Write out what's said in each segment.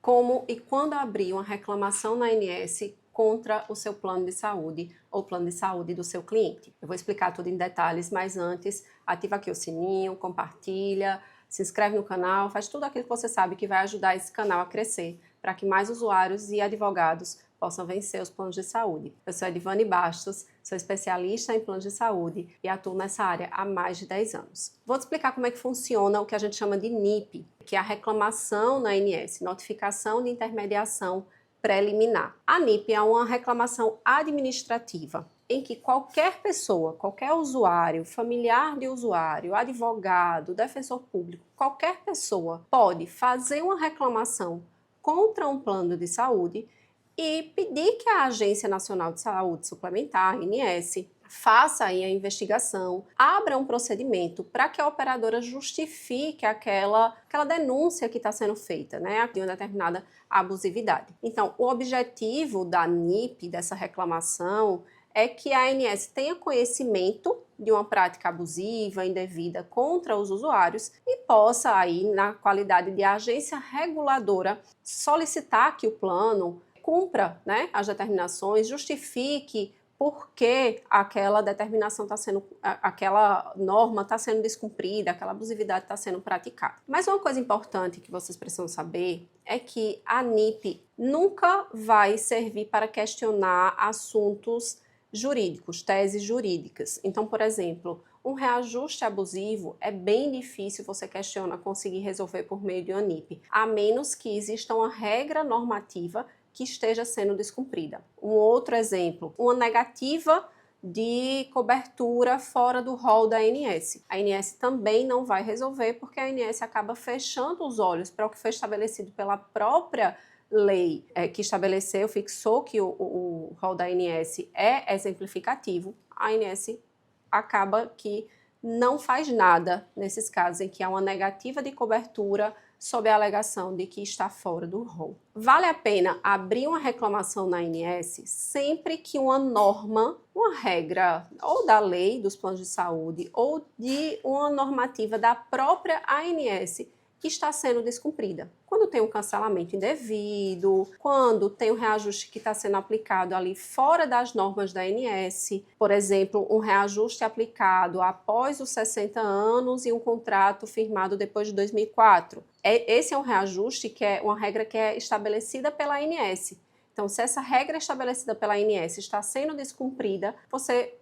como e quando abrir uma reclamação na ANS contra o seu plano de saúde ou plano de saúde do seu cliente. Eu vou explicar tudo em detalhes, mas antes, ativa aqui o sininho, compartilha, se inscreve no canal, faz tudo aquilo que você sabe que vai ajudar esse canal a crescer, para que mais usuários e advogados possam vencer os planos de saúde. Eu sou Edivane Bastos, sou especialista em planos de saúde e atuo nessa área há mais de 10 anos. Vou te explicar como é que funciona o que a gente chama de NIP, que é a reclamação na ANS, Notificação de Intermediação Preliminar. A NIP é uma reclamação administrativa em que qualquer pessoa, qualquer usuário, familiar de usuário, advogado, defensor público, qualquer pessoa pode fazer uma reclamação contra um plano de saúde e pedir que a Agência Nacional de Saúde Suplementar, ANS, faça aí a investigação, abra um procedimento para que a operadora justifique aquela denúncia que está sendo feita, né, de uma determinada abusividade. Então, o objetivo da NIP, dessa reclamação, é que a ANS tenha conhecimento de uma prática abusiva, indevida contra os usuários e possa aí, na qualidade de agência reguladora, solicitar que o plano cumpra, né, as determinações, justifique por que aquela determinação está sendo, aquela norma está sendo descumprida, aquela abusividade está sendo praticada. Mas uma coisa importante que vocês precisam saber é que a NIP nunca vai servir para questionar assuntos jurídicos, teses jurídicas. Então, por exemplo, um reajuste abusivo é bem difícil você conseguir resolver por meio de uma NIP, a menos que exista uma regra normativa que esteja sendo descumprida. Um outro exemplo, uma negativa de cobertura fora do rol da ANS. A ANS também não vai resolver porque a ANS acaba fechando os olhos para o que foi estabelecido pela própria lei que estabeleceu, fixou que o rol da ANS é exemplificativo. A ANS acaba que não faz nada nesses casos em que há uma negativa de cobertura sob a alegação de que está fora do rol. Vale a pena abrir uma reclamação na ANS sempre que uma norma, uma regra ou da lei dos planos de saúde ou de uma normativa da própria ANS que está sendo descumprida. Quando tem um cancelamento indevido, quando tem um reajuste que está sendo aplicado ali fora das normas da ANS, por exemplo, um reajuste aplicado após os 60 anos e um contrato firmado depois de 2004. Esse é um reajuste que é uma regra que é estabelecida pela ANS. Então, se essa regra estabelecida pela ANS está sendo descumprida, você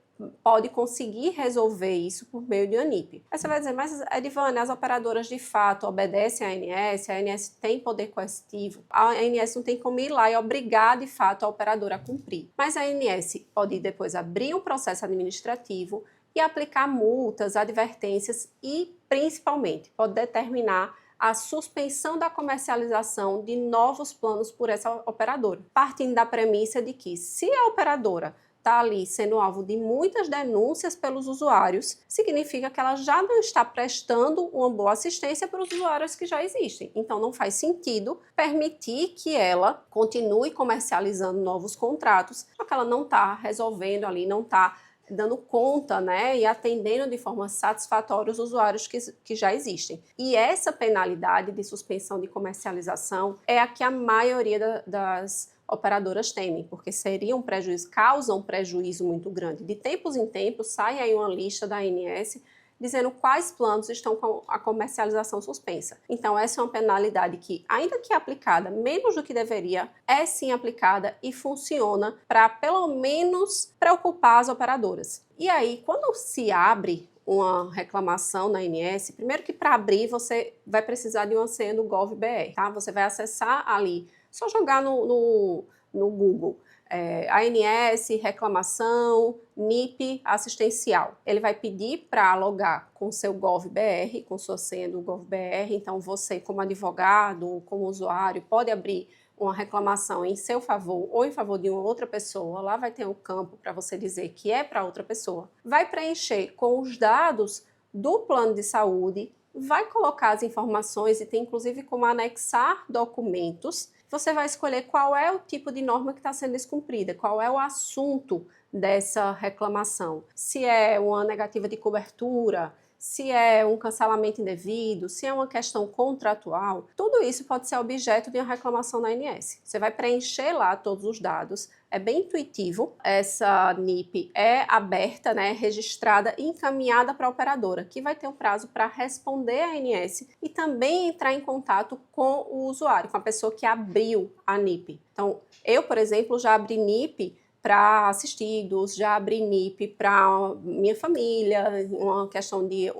pode conseguir resolver isso por meio de uma NIP. Aí você vai dizer, mas Edivane, as operadoras de fato obedecem à ANS, a ANS tem poder coercitivo, a ANS não tem como ir lá e obrigar de fato a operadora a cumprir. Mas a ANS pode depois abrir um processo administrativo e aplicar multas, advertências e, principalmente, pode determinar a suspensão da comercialização de novos planos por essa operadora, partindo da premissa de que se a operadora está ali sendo alvo de muitas denúncias pelos usuários, significa que ela já não está prestando uma boa assistência para os usuários que já existem. Então, não faz sentido permitir que ela continue comercializando novos contratos, porque ela não está resolvendo ali, não está dando conta, né, e atendendo de forma satisfatória os usuários que já existem. E essa penalidade de suspensão de comercialização é a que a maioria das operadoras temem, porque seria um prejuízo, causa um prejuízo muito grande. De tempos em tempos sai aí uma lista da ANS dizendo quais planos estão com a comercialização suspensa. Então essa é uma penalidade que, ainda que aplicada menos do que deveria, é sim aplicada e funciona para pelo menos preocupar as operadoras. E aí, quando se abre uma reclamação na ANS, primeiro que para abrir você vai precisar de uma senha do Gov.br, tá? Você vai acessar ali, só jogar no Google, ANS, reclamação, NIP assistencial. Ele vai pedir para logar com seu Gov.br, com sua senha do Gov.br, então você como advogado, como usuário, pode abrir uma reclamação em seu favor ou em favor de uma outra pessoa. Lá vai ter um campo para você dizer que é para outra pessoa. Vai preencher com os dados do plano de saúde, vai colocar as informações e tem inclusive como anexar documentos. Você vai escolher qual é o tipo de norma que está sendo descumprida, qual é o assunto dessa reclamação. Se é uma negativa de cobertura, se é um cancelamento indevido, se é uma questão contratual, tudo isso pode ser objeto de uma reclamação na ANS. Você vai preencher lá todos os dados, é bem intuitivo, essa NIP é aberta, né, registrada e encaminhada para a operadora, que vai ter um prazo para responder à ANS e também entrar em contato com o usuário, com a pessoa que abriu a NIP. Então, eu, por exemplo, já abri NIP para assistidos, já abri NIP para minha família, uma questão de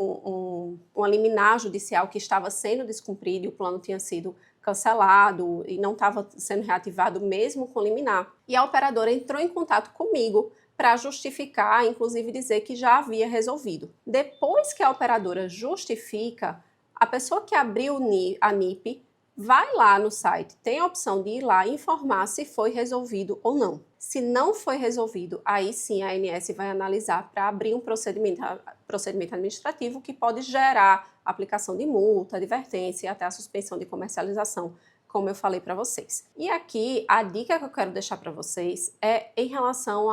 uma liminar judicial que estava sendo descumprida e o plano tinha sido cancelado e não estava sendo reativado mesmo com liminar. E a operadora entrou em contato comigo para justificar, inclusive dizer que já havia resolvido. Depois que a operadora justifica, a pessoa que abriu a NIP vai lá no site, tem a opção de ir lá e informar se foi resolvido ou não. Se não foi resolvido, aí sim a ANS vai analisar para abrir um procedimento administrativo que pode gerar aplicação de multa, advertência e até a suspensão de comercialização, como eu falei para vocês. E aqui a dica que eu quero deixar para vocês é em relação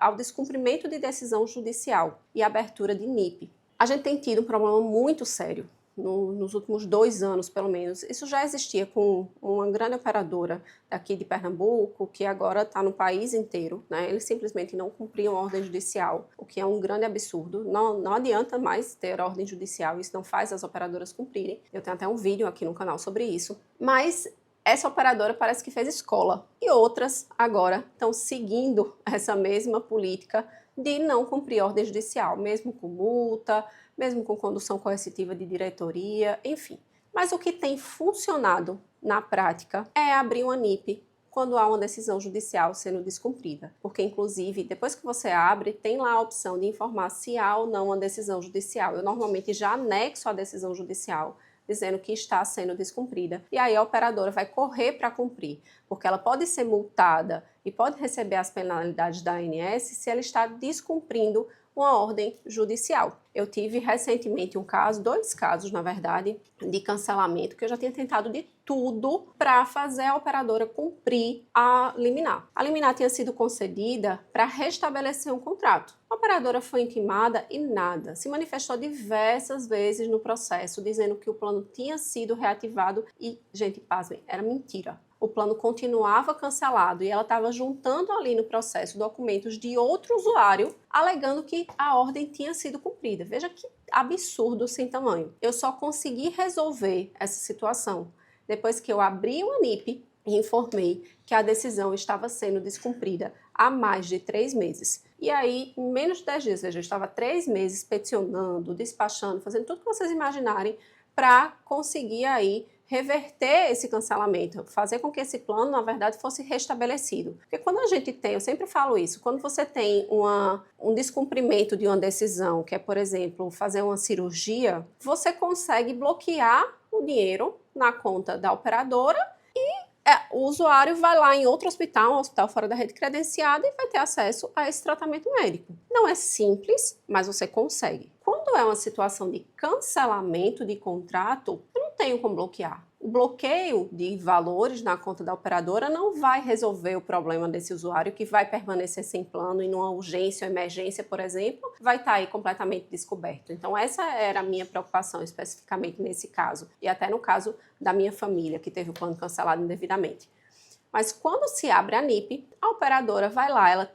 ao descumprimento de decisão judicial e abertura de NIP. A gente tem tido um problema muito sério nos últimos 2 anos, pelo menos. Isso já existia com uma grande operadora daqui de Pernambuco, que agora está no país inteiro, né? Eles simplesmente não cumpriam a ordem judicial, o que é um grande absurdo. Não adianta mais ter ordem judicial, isso não faz as operadoras cumprirem. Eu tenho até um vídeo aqui no canal sobre isso. Mas essa operadora parece que fez escola. E outras agora estão seguindo essa mesma política de não cumprir ordem judicial, mesmo com multa, mesmo com condução coercitiva de diretoria, enfim. Mas o que tem funcionado na prática é abrir uma NIP quando há uma decisão judicial sendo descumprida. Porque, inclusive, depois que você abre, tem lá a opção de informar se há ou não uma decisão judicial. Eu normalmente já anexo a decisão judicial, dizendo que está sendo descumprida. E aí a operadora vai correr para cumprir, porque ela pode ser multada e pode receber as penalidades da ANS se ela está descumprindo uma ordem judicial. Eu tive recentemente 2 casos, na verdade, de cancelamento, que eu já tinha tentado de tudo para fazer a operadora cumprir a liminar. A liminar tinha sido concedida para restabelecer um contrato. A operadora foi intimada e nada. Se manifestou diversas vezes no processo, dizendo que o plano tinha sido reativado e, gente, pasmem, era mentira. O plano continuava cancelado e ela estava juntando ali no processo documentos de outro usuário, alegando que a ordem tinha sido cumprida. Veja que absurdo sem tamanho. Eu só consegui resolver essa situação depois que eu abri uma NIP e informei que a decisão estava sendo descumprida há mais de 3 meses. E aí, em menos de 10 dias, ou seja, eu estava 3 meses peticionando, despachando, fazendo tudo que vocês imaginarem para conseguir aí reverter esse cancelamento, fazer com que esse plano, na verdade, fosse restabelecido. Porque quando a gente tem, eu sempre falo isso, quando você tem um descumprimento de uma decisão, que é, por exemplo, fazer uma cirurgia, você consegue bloquear o dinheiro na conta da operadora e o usuário vai lá em outro hospital, um hospital fora da rede credenciada, e vai ter acesso a esse tratamento médico. Não é simples, mas você consegue. Quando é uma situação de cancelamento de contrato, eu não tenho como bloquear. O bloqueio de valores na conta da operadora não vai resolver o problema desse usuário que vai permanecer sem plano e numa urgência ou emergência, por exemplo, vai estar aí completamente descoberto. Então essa era a minha preocupação especificamente nesse caso e até no caso da minha família que teve o plano cancelado indevidamente. Mas quando se abre a NIP, a operadora vai lá,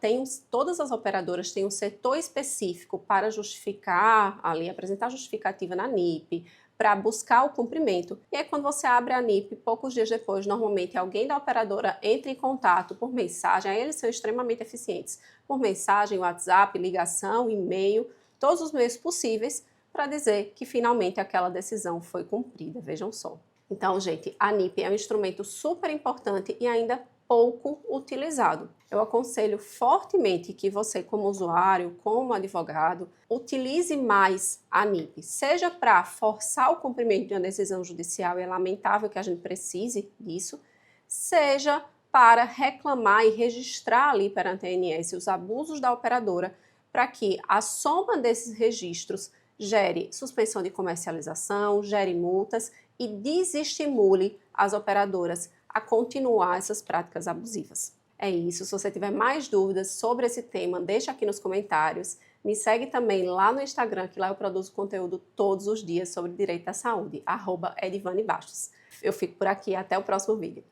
todas as operadoras têm um setor específico para justificar, ali apresentar justificativa na NIP, para buscar o cumprimento. E aí quando você abre a NIP, poucos dias depois, normalmente alguém da operadora entra em contato por mensagem, aí eles são extremamente eficientes, por mensagem, WhatsApp, ligação, e-mail, todos os meios possíveis para dizer que finalmente aquela decisão foi cumprida, vejam só. Então, gente, a NIP é um instrumento super importante e ainda pouco utilizado. Eu aconselho fortemente que você, como usuário, como advogado, utilize mais a NIP, seja para forçar o cumprimento de uma decisão judicial, e é lamentável que a gente precise disso, seja para reclamar e registrar ali perante a ANS os abusos da operadora, para que a soma desses registros gere suspensão de comercialização, gere multas e desestimule as operadoras a continuar essas práticas abusivas. É isso, se você tiver mais dúvidas sobre esse tema, deixa aqui nos comentários. Me segue também lá no Instagram, que lá eu produzo conteúdo todos os dias sobre direito à saúde, @edivane Bastos. Eu fico por aqui, até o próximo vídeo.